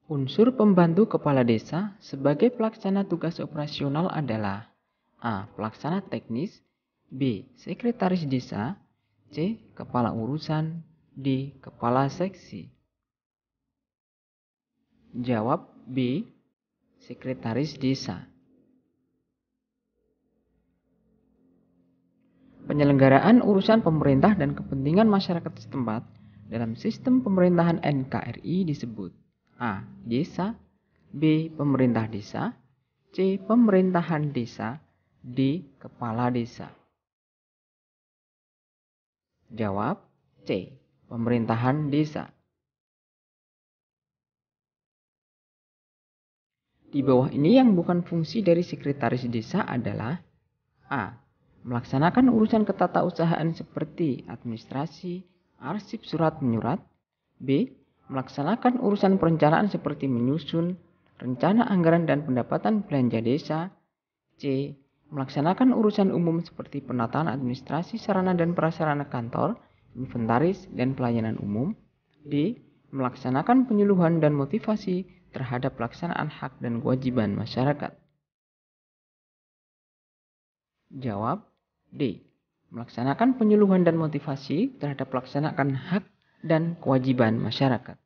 Unsur pembantu kepala desa sebagai pelaksana tugas operasional adalah A. Pelaksana teknis, B. Sekretaris desa, C. Kepala urusan, D. Kepala seksi. Jawab B. Sekretaris desa. Penyelenggaraan urusan pemerintah dan kepentingan masyarakat setempat dalam sistem pemerintahan NKRI disebut A. Desa, B. Pemerintah desa, C. Pemerintahan desa, D. Kepala desa. Jawab C. Pemerintahan desa. Di bawah ini yang bukan fungsi dari sekretaris desa adalah A. Melaksanakan urusan ketatausahaan seperti administrasi, arsip surat menyurat. B. Melaksanakan urusan perencanaan seperti menyusun, rencana anggaran dan pendapatan belanja desa. C. Melaksanakan urusan umum seperti penataan administrasi sarana dan prasarana kantor, inventaris, dan pelayanan umum. D. Melaksanakan penyuluhan dan motivasi terhadap pelaksanaan hak dan kewajiban masyarakat. Jawab D. Melaksanakan penyuluhan dan motivasi terhadap pelaksanaan hak dan kewajiban masyarakat.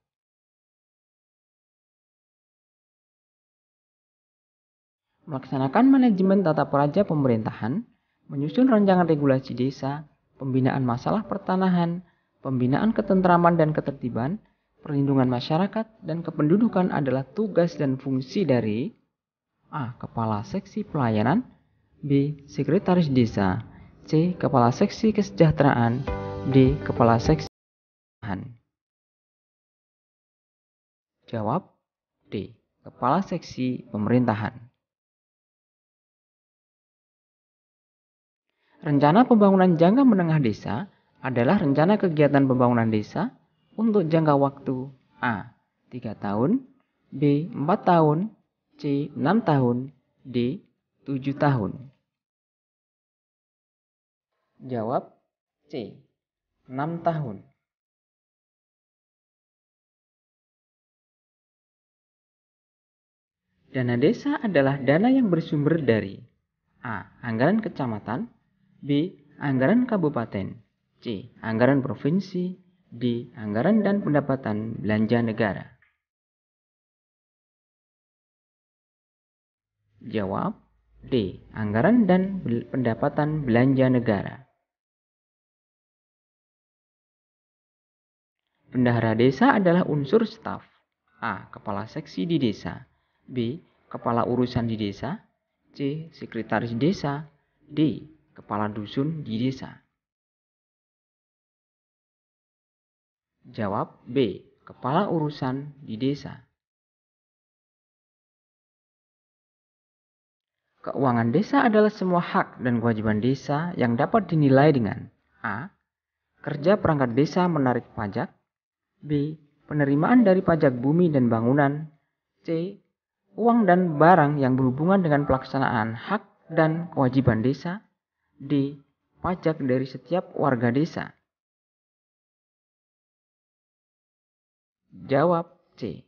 Melaksanakan manajemen tata praja pemerintahan, menyusun rancangan regulasi desa, pembinaan masalah pertanahan, pembinaan ketentraman dan ketertiban, perlindungan masyarakat, dan kependudukan adalah tugas dan fungsi dari A. Kepala Seksi Pelayanan, B. Sekretaris Desa, C. Kepala Seksi Kesejahteraan, D. Kepala Seksi Pemerintahan. Jawab D. Kepala Seksi Pemerintahan. Rencana pembangunan jangka menengah desa adalah rencana kegiatan pembangunan desa untuk jangka waktu A. 3 tahun, B. 4 tahun, C. 6 tahun, D. 7 tahun. Jawab C. 6 tahun. Dana desa adalah dana yang bersumber dari A. Anggaran kecamatan, B. Anggaran kabupaten, C. Anggaran provinsi, D. Anggaran dan pendapatan belanja negara. Jawab D. Anggaran dan pendapatan belanja negara. Bendahara desa adalah unsur staf. A. Kepala seksi di desa, B. Kepala urusan di desa, C. Sekretaris desa, D. Kepala dusun di desa. Jawab B. Kepala urusan di desa. Keuangan desa adalah semua hak dan kewajiban desa yang dapat dinilai dengan A. Kerja perangkat desa menarik pajak, B. Penerimaan dari pajak bumi dan bangunan, C. Uang dan barang yang berhubungan dengan pelaksanaan hak dan kewajiban desa, D. Pajak dari setiap warga desa. Jawab C.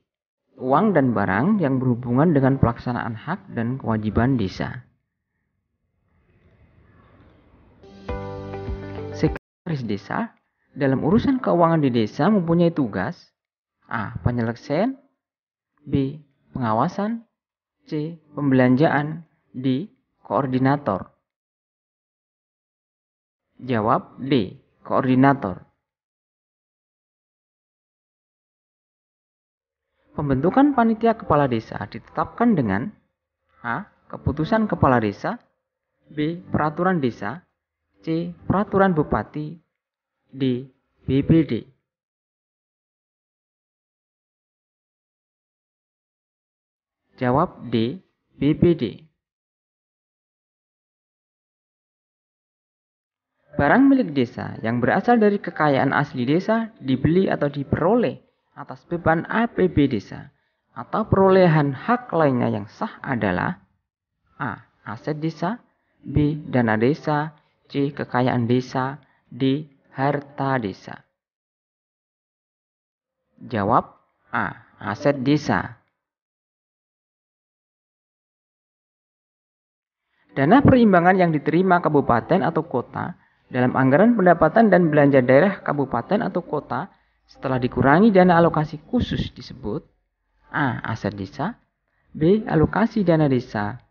Uang dan barang yang berhubungan dengan pelaksanaan hak dan kewajiban desa. Sekretaris desa dalam urusan keuangan di desa mempunyai tugas A. Penyelesaian, B. Pengawasan, C. Pembelanjaan, D. Koordinator. Jawab D. Koordinator. Pembentukan panitia kepala desa ditetapkan dengan A. Keputusan kepala desa, B. Peraturan desa, C. Peraturan bupati, D. BPD. Jawab D. BPD. Barang milik desa yang berasal dari kekayaan asli desa dibeli atau diperoleh atas beban APB desa atau perolehan hak lainnya yang sah adalah A. Aset desa, B. Dana desa, C. Kekayaan desa, D. Harta desa. Jawab A. Aset desa. Dana perimbangan yang diterima kabupaten atau kota dalam anggaran pendapatan dan belanja daerah kabupaten atau kota setelah dikurangi dana alokasi khusus disebut A. Aset desa, B. Alokasi dana desa,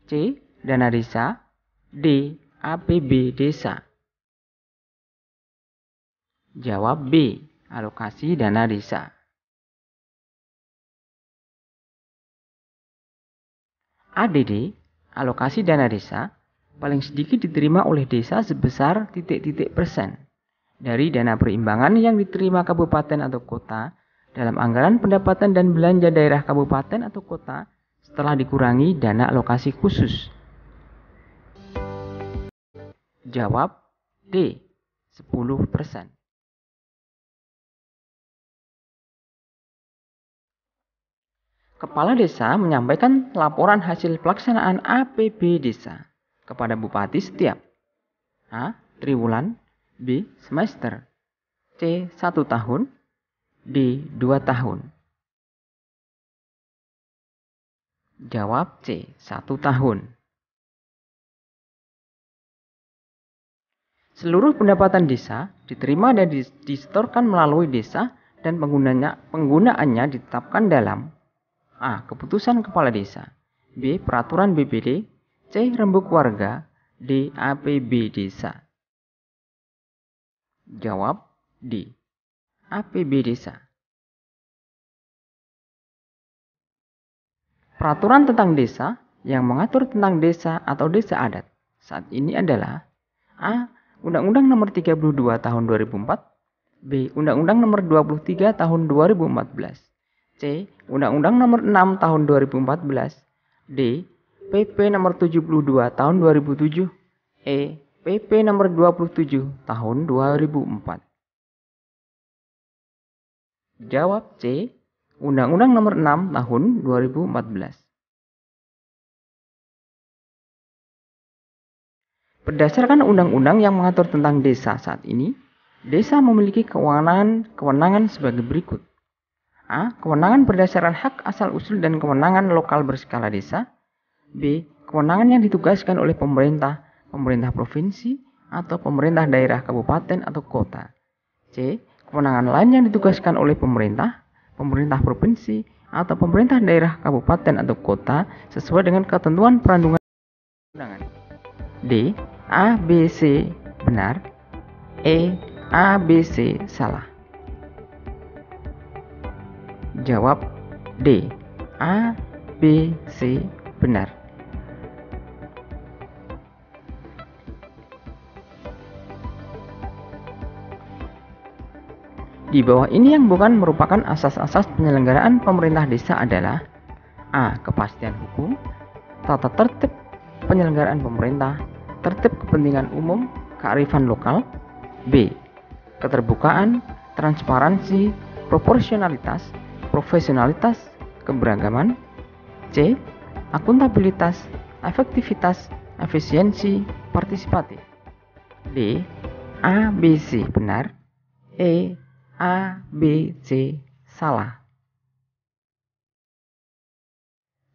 C. Dana desa, D. APB desa. Jawab B. Alokasi dana desa. ADD, alokasi dana desa, paling sedikit diterima oleh desa sebesar titik-titik persen dari dana perimbangan yang diterima kabupaten atau kota dalam anggaran pendapatan dan belanja daerah kabupaten atau kota setelah dikurangi dana alokasi khusus. Jawab D. 10%. Kepala desa menyampaikan laporan hasil pelaksanaan APB desa kepada bupati setiap A. Triwulan, B. Semester, C. 1 tahun, D. 2 tahun. Jawab C. 1 tahun. Seluruh pendapatan desa diterima dan disetorkan melalui desa dan penggunaannya ditetapkan dalam A. Keputusan Kepala Desa, B. Peraturan BPD, C. Rembuk Warga, D. APB Desa. Jawab D. APB Desa. Peraturan tentang desa yang mengatur tentang desa atau desa adat saat ini adalah A. Undang-Undang Nomor 32 Tahun 2004, B. Undang-Undang Nomor 23 Tahun 2014, C. Undang-Undang Nomor 6 Tahun 2014, D. PP Nomor 72 Tahun 2007, E. PP Nomor 27 Tahun 2004. Jawab C. Undang-Undang Nomor 6 Tahun 2014. Berdasarkan undang-undang yang mengatur tentang desa saat ini, desa memiliki kewenangan sebagai berikut. A. Kewenangan berdasarkan hak asal-usul dan kewenangan lokal berskala desa. B. Kewenangan yang ditugaskan oleh pemerintah provinsi, atau pemerintah daerah kabupaten atau kota. C. Kewenangan lain yang ditugaskan oleh pemerintah provinsi, atau pemerintah daerah kabupaten atau kota sesuai dengan ketentuan perundang-undangan. D. A, B, C benar. E. A, B, C salah. Jawab D. A, B, C benar. Di bawah ini yang bukan merupakan asas-asas penyelenggaraan pemerintah desa adalah A. Kepastian hukum, tata tertib penyelenggaraan pemerintah, tertib kepentingan umum, kearifan lokal. B. Keterbukaan, transparansi, proporsionalitas, profesionalitas, keberagaman. C. Akuntabilitas, efektivitas, efisiensi, partisipatif. D. A, B, C benar. E. A, B, C salah.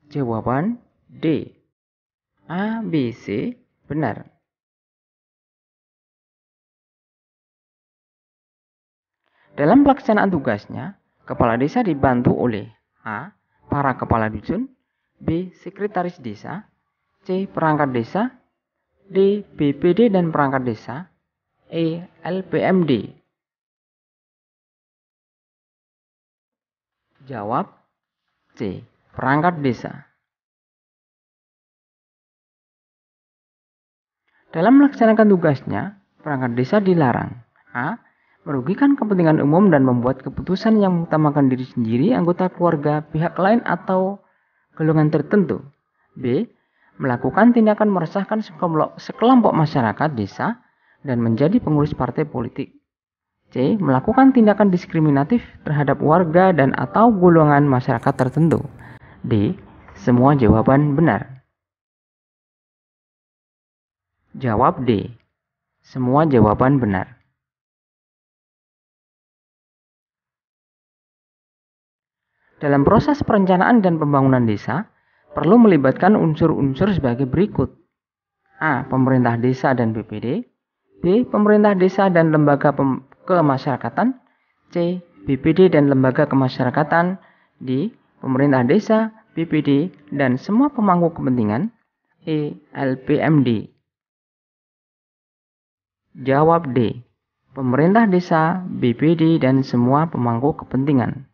Jawaban D. A, B, C benar. Dalam pelaksanaan tugasnya, kepala desa dibantu oleh A. Para kepala dusun, B. Sekretaris desa, C. Perangkat desa, D. BPD dan perangkat desa, E. LPMD. Jawab C. Perangkat desa. Dalam melaksanakan tugasnya, perangkat desa dilarang A. Merugikan kepentingan umum dan membuat keputusan yang mengutamakan diri sendiri, anggota keluarga, pihak lain, atau golongan tertentu. B. Melakukan tindakan meresahkan sekelompok masyarakat desa dan menjadi pengurus partai politik. C. Melakukan tindakan diskriminatif terhadap warga dan atau golongan masyarakat tertentu. D. Semua jawaban benar. Jawab D. Semua jawaban benar. Dalam proses perencanaan dan pembangunan desa, perlu melibatkan unsur-unsur sebagai berikut. A. Pemerintah desa dan BPD. B. Pemerintah desa dan lembaga kemasyarakatan. C. BPD dan lembaga kemasyarakatan. D. Pemerintah desa, BPD, dan semua pemangku kepentingan. E. LPMD. Jawab D. Pemerintah desa, BPD, dan semua pemangku kepentingan.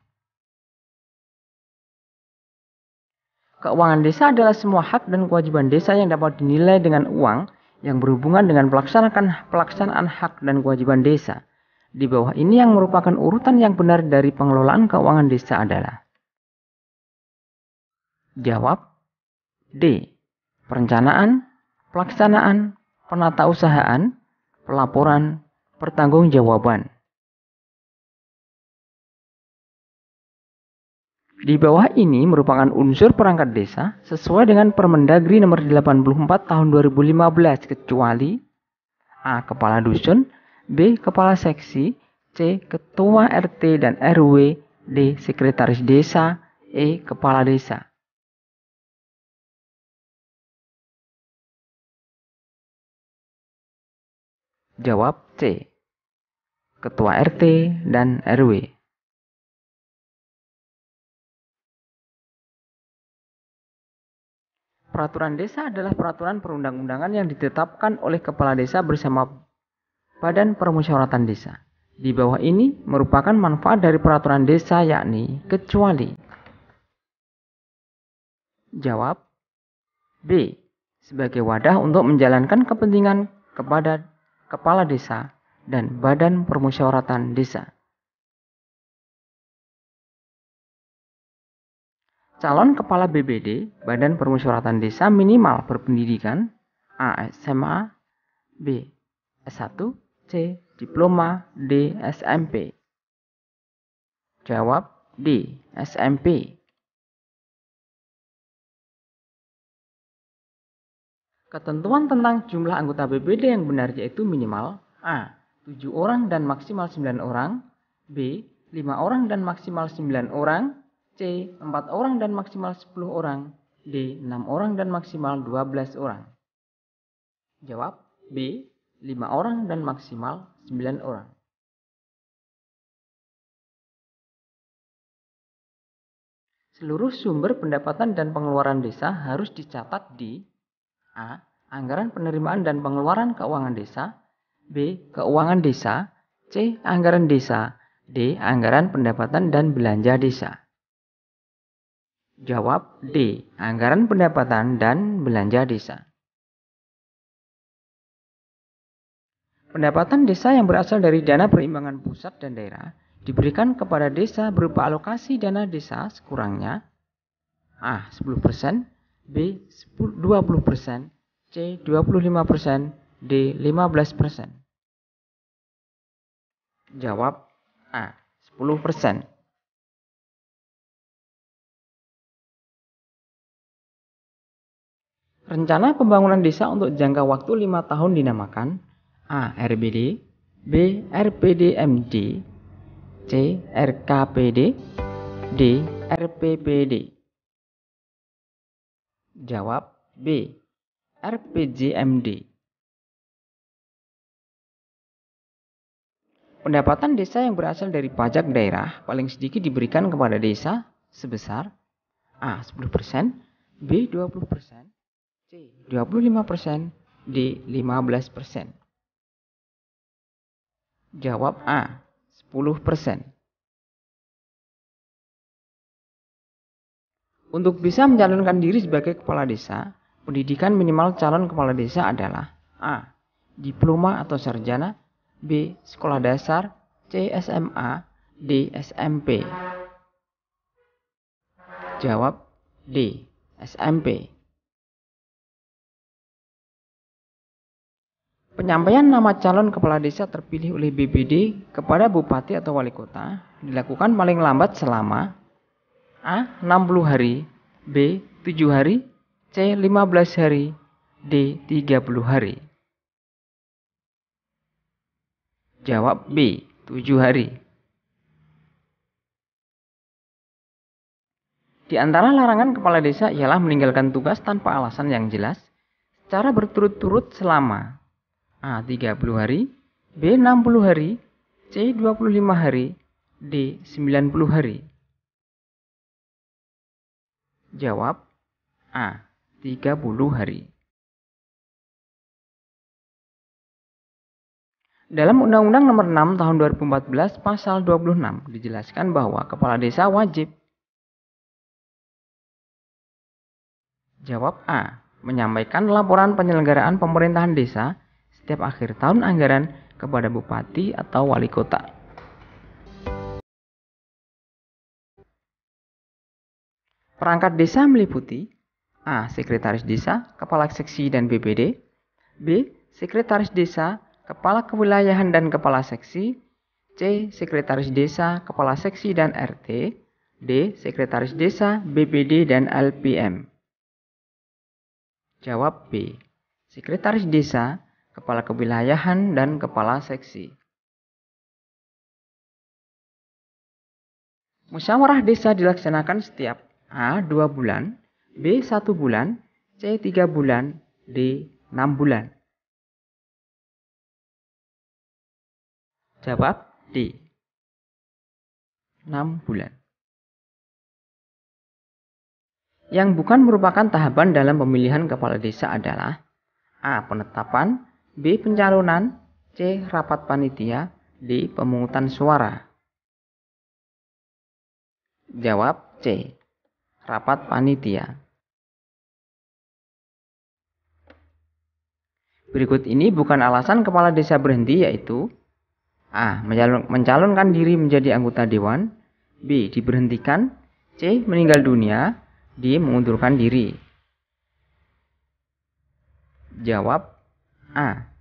Keuangan desa adalah semua hak dan kewajiban desa yang dapat dinilai dengan uang yang berhubungan dengan pelaksanaan hak dan kewajiban desa. Di bawah ini yang merupakan urutan yang benar dari pengelolaan keuangan desa adalah: jawab D. Perencanaan, pelaksanaan, penatausahaan, pelaporan, pertanggungjawaban. Di bawah ini merupakan unsur perangkat desa sesuai dengan Permendagri nomor 84 tahun 2015 kecuali A. Kepala dusun, B. Kepala seksi, C. Ketua RT dan RW, D. Sekretaris desa, E. Kepala desa. Jawab C. Ketua RT dan RW. Peraturan desa adalah peraturan perundang-undangan yang ditetapkan oleh kepala desa bersama Badan Permusyawaratan Desa. Di bawah ini merupakan manfaat dari peraturan desa yakni kecuali. Jawab B. Sebagai wadah untuk menjalankan kepentingan kepada kepala desa dan Badan Permusyawaratan Desa. Calon kepala BPD, Badan Permusyawaratan Desa, minimal berpendidikan A. SMA, B. S1, C. Diploma, D. SMP. Jawab D. SMP. Ketentuan tentang jumlah anggota BPD yang benar yaitu minimal A. 7 orang dan maksimal 9 orang, B. 5 orang dan maksimal 9 orang, C. 4 orang dan maksimal 10 orang, D. 6 orang dan maksimal 12 orang. Jawab B. 5 orang dan maksimal 9 orang. Seluruh sumber pendapatan dan pengeluaran desa harus dicatat di A. Anggaran penerimaan dan pengeluaran keuangan desa, B. Keuangan desa, C. Anggaran desa, D. Anggaran pendapatan dan belanja desa. Jawab D. Anggaran pendapatan dan belanja desa. Pendapatan desa yang berasal dari dana perimbangan pusat dan daerah diberikan kepada desa berupa alokasi dana desa sekurangnya A. 10%, B. 20%, C. 25%, D. 15%. Jawab A. 10%. Rencana pembangunan desa untuk jangka waktu 5 tahun dinamakan A. RBD, B. RPDMD, C. RKPD, D. RPPD. Jawab B. RPJMD. Pendapatan desa yang berasal dari pajak daerah paling sedikit diberikan kepada desa sebesar A. 10%, B. 20%, C. 25%, D. 15%. Jawab A. 10%. Untuk bisa mencalonkan diri sebagai kepala desa, pendidikan minimal calon kepala desa adalah A. Diploma atau sarjana, B. Sekolah dasar, C. SMA, D. SMP. Jawab D. SMP. Penyampaian nama calon kepala desa terpilih oleh BPD kepada bupati atau wali kota dilakukan paling lambat selama A. 60 hari, B. 7 hari, C. 15 hari, D. 30 hari. Jawab B. 7 hari. Di antara larangan kepala desa ialah meninggalkan tugas tanpa alasan yang jelas, secara berturut-turut selama A. 30 hari, B. 60 hari, C. 25 hari, D. 90 hari. Jawab A. 30 hari. Dalam Undang-Undang Nomor 6 Tahun 2014 Pasal 26 dijelaskan bahwa kepala desa wajib. Jawab A. Menyampaikan laporan penyelenggaraan pemerintahan desa setiap akhir tahun anggaran kepada bupati atau wali kota. Perangkat desa meliputi A. Sekretaris desa, kepala seksi dan BPD, B. Sekretaris desa, kepala kewilayahan dan kepala seksi, C. Sekretaris desa, kepala seksi dan RT, D. Sekretaris desa, BPD dan LPM. Jawab B. Sekretaris desa, kepala kewilayahan dan kepala seksi. Musyawarah desa dilaksanakan setiap A. 2 bulan, B. 1 bulan, C. 3 bulan, D. 6 bulan. Jawab D. 6 bulan. Yang bukan merupakan tahapan dalam pemilihan kepala desa adalah A. Penetapan, B. Pencalonan, C. Rapat panitia, D. Pemungutan suara. Jawab C. Rapat panitia. Berikut ini bukan alasan kepala desa berhenti, yaitu A. Mencalonkan diri menjadi anggota dewan, B. Diberhentikan, C. Meninggal dunia, D. Mengundurkan diri. Jawab A.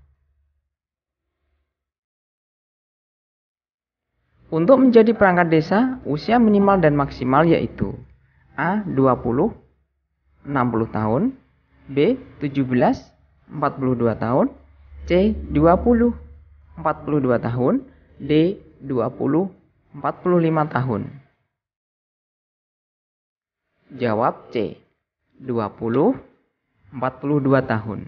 Untuk menjadi perangkat desa, usia minimal dan maksimal yaitu A. 20, 60 tahun, B. 17, 42 tahun, C. 20, 42 tahun, D. 20, 45 tahun. Jawab C. 20, 42 tahun.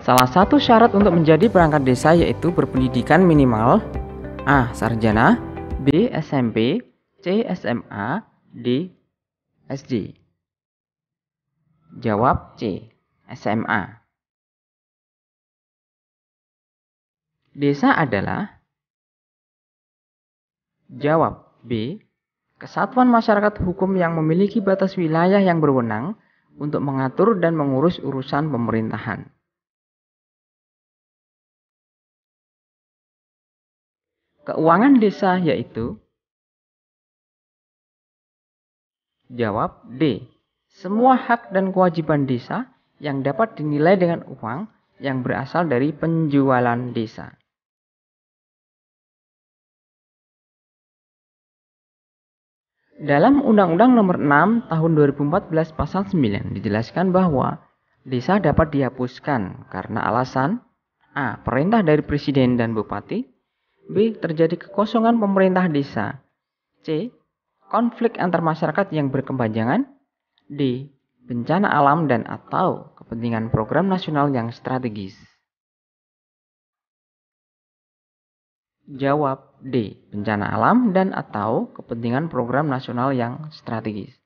Salah satu syarat untuk menjadi perangkat desa yaitu berpendidikan minimal A. Sarjana, B. SMP, C. SMA, D. SD. Jawab C. SMA. Desa adalah. Jawab B. Kesatuan masyarakat hukum yang memiliki batas wilayah yang berwenang untuk mengatur dan mengurus urusan pemerintahan. Keuangan desa yaitu. Jawab D. Semua hak dan kewajiban desa yang dapat dinilai dengan uang yang berasal dari penjualan desa. Dalam Undang-Undang Nomor 6 Tahun 2014 Pasal 9 dijelaskan bahwa desa dapat dihapuskan karena alasan A. Perintah dari presiden dan bupati, B. Terjadi kekosongan pemerintah desa, C. Konflik antar masyarakat yang berkepanjangan, D. Bencana alam dan atau kepentingan program nasional yang strategis. Jawab D. Bencana alam dan atau kepentingan program nasional yang strategis.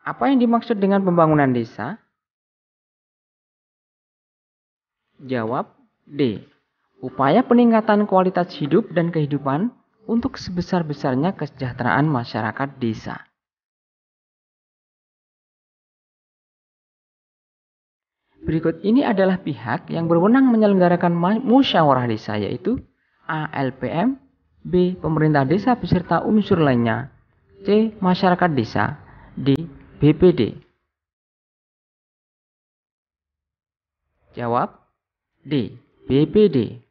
Apa yang dimaksud dengan pembangunan desa? Jawab D. Upaya peningkatan kualitas hidup dan kehidupan untuk sebesar-besarnya kesejahteraan masyarakat desa. Berikut ini adalah pihak yang berwenang menyelenggarakan musyawarah desa yaitu A. LPM, B. Pemerintah desa beserta unsur lainnya, C. Masyarakat desa, D. BPD. Jawab D. BPD.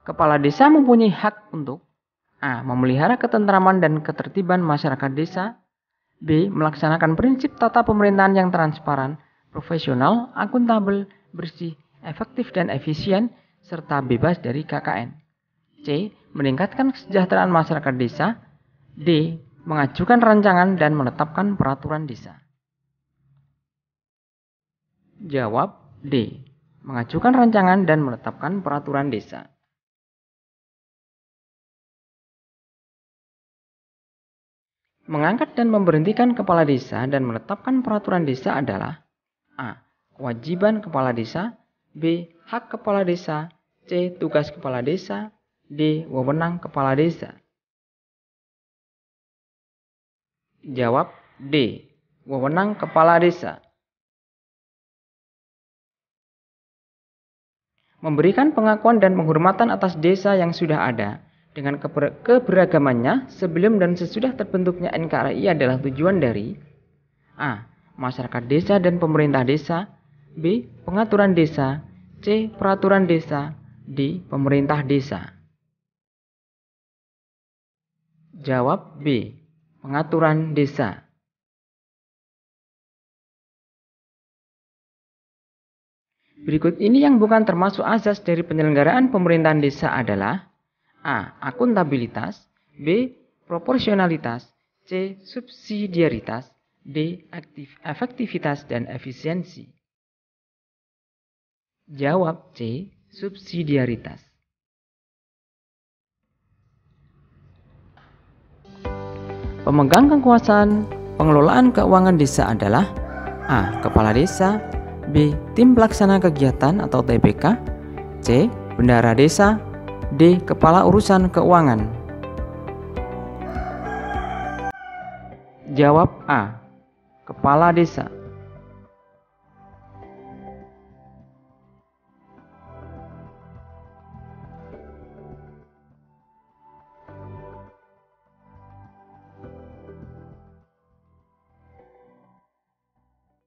Kepala desa mempunyai hak untuk A. Memelihara ketentraman dan ketertiban masyarakat desa, B. Melaksanakan prinsip tata pemerintahan yang transparan, profesional, akuntabel, bersih, efektif dan efisien, serta bebas dari KKN. C. Meningkatkan kesejahteraan masyarakat desa. D. Mengajukan rancangan dan menetapkan peraturan desa. Jawab D. Mengajukan rancangan dan menetapkan peraturan desa. Mengangkat dan memberhentikan kepala desa dan menetapkan peraturan desa adalah A. Kewajiban kepala desa. B. Hak kepala desa. C. Tugas kepala desa. D. Wewenang kepala desa. Jawab D. Wewenang kepala desa. Memberikan pengakuan dan penghormatan atas desa yang sudah ada dengan keberagamannya sebelum dan sesudah terbentuknya NKRI adalah tujuan dari A. Masyarakat desa dan pemerintah desa. B. Pengaturan desa. C. Peraturan desa. D. Pemerintah desa. Jawab B. Pengaturan desa. Berikut ini yang bukan termasuk asas dari penyelenggaraan pemerintahan desa adalah A. Akuntabilitas. B. Proporsionalitas. C. Subsidiaritas. D. Efektivitas dan efisiensi. Jawab C. Subsidiaritas. Pemegang kekuasaan pengelolaan keuangan desa adalah A. Kepala desa. B. Tim pelaksana kegiatan atau TPK. C. Bendahara desa. D. Kepala urusan keuangan. Jawab A. Kepala desa.